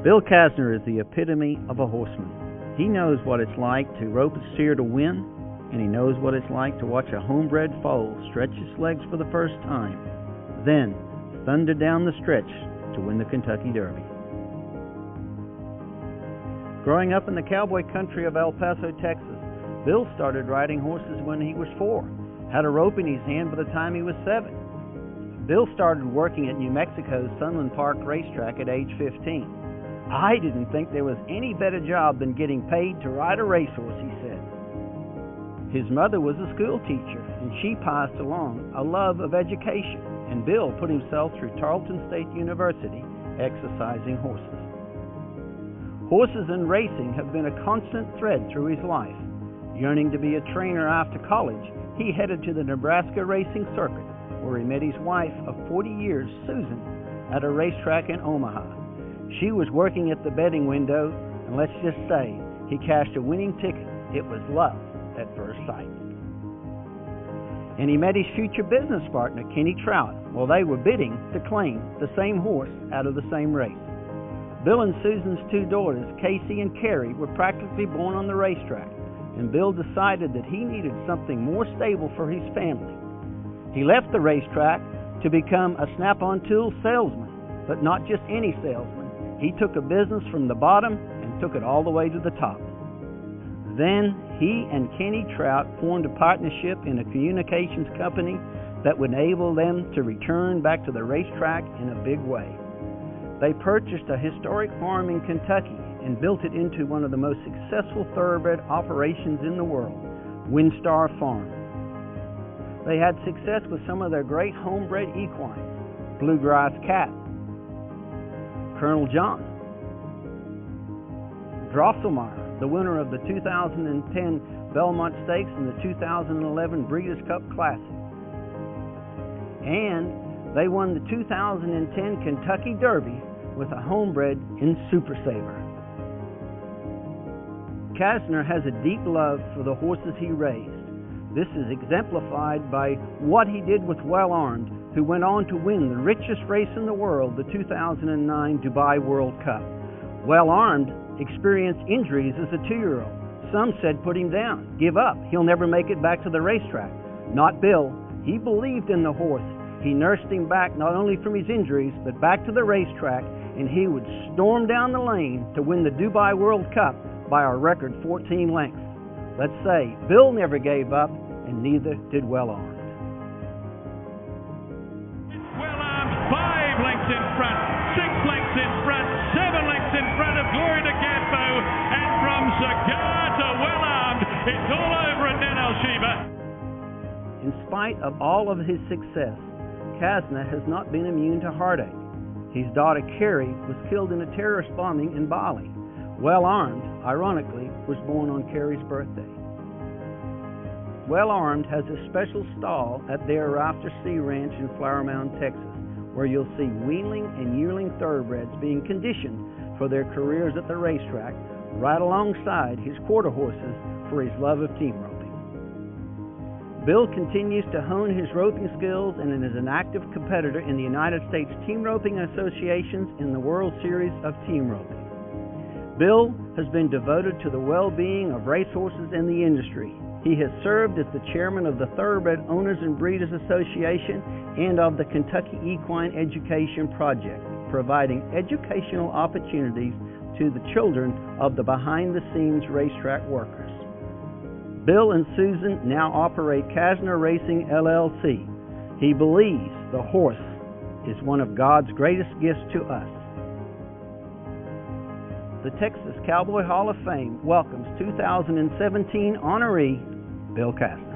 Bill Casner is the epitome of a horseman. He knows what it's like to rope a steer to win, and he knows what it's like to watch a homebred foal stretch its legs for the first time, then thunder down the stretch to win the Kentucky Derby. Growing up in the cowboy country of El Paso, Texas, Bill started riding horses when he was 4, had a rope in his hand by the time he was 7. Bill started working at New Mexico's Sunland Park racetrack at age 15. I didn't think there was any better job than getting paid to ride a racehorse, he said. His mother was a school teacher, and she passed along a love of education, and Bill put himself through Tarleton State University exercising horses. Horses and racing have been a constant thread through his life. Yearning to be a trainer after college, he headed to the Nebraska racing circuit, where he met his wife of 40 years, Susan, at a racetrack in Omaha. She was working at the betting window, and let's just say he cashed a winning ticket. It was love at first sight. And he met his future business partner, Kenny Trout, while they were bidding to claim the same horse out of the same race. Bill and Susan's 2 daughters, Casey and Carrie, were practically born on the racetrack, and Bill decided that he needed something more stable for his family. He left the racetrack to become a snap-on tool salesman, but not just any salesman. He took a business from the bottom and took it all the way to the top. Then he and Kenny Trout formed a partnership in a communications company that would enable them to return back to the racetrack in a big way. They purchased a historic farm in Kentucky and built it into one of the most successful thoroughbred operations in the world, Windstar Farm. They had success with some of their great homebred equines, Bluegrass Cat, Colonel John, Drosselmeyer, the winner of the 2010 Belmont Stakes and the 2011 Breeders' Cup Classic. And they won the 2010 Kentucky Derby with a homebred in Super Saver. Casner has a deep love for the horses he raised. This is exemplified by what he did with Well Armed, who went on to win the richest race in the world, the 2009 Dubai World Cup. Well Armed experienced injuries as a 2-year-old. Some said put him down, give up, he'll never make it back to the racetrack. Not Bill. He believed in the horse. He nursed him back not only from his injuries, but back to the racetrack, and he would storm down the lane to win the Dubai World Cup by a record 14 lengths. Let's say Bill never gave up, and neither did Well Armed. Well Armed 5 lengths in front, 6 lengths in front, 7 lengths in front of Glory de Gambo, and from Cigar to Well Armed, it's all over at Nano Shiva. In spite of all of his success, Casner has not been immune to heartache. His daughter Carrie was killed in a terrorist bombing in Bali. Well Armed, ironically, was born on Carrie's birthday. Well Armed has a special stall at their Rafter Sea Ranch in Flower Mound, Texas, where you'll see weanling and yearling thoroughbreds being conditioned for their careers at the racetrack, right alongside his quarter horses for his love of team roping. Bill continues to hone his roping skills and is an active competitor in the United States Team Roping Associations in the World Series of Team Roping. Bill has been devoted to the well-being of racehorses in the industry. He has served as the chairman of the Thoroughbred Owners and Breeders Association and of the Kentucky Equine Education Project, providing educational opportunities to the children of the behind-the-scenes racetrack workers. Bill and Susan now operate Casner Racing LLC. He believes the horse is one of God's greatest gifts to us. The Texas Cowboy Hall of Fame welcomes 2017 honoree Bill Casner.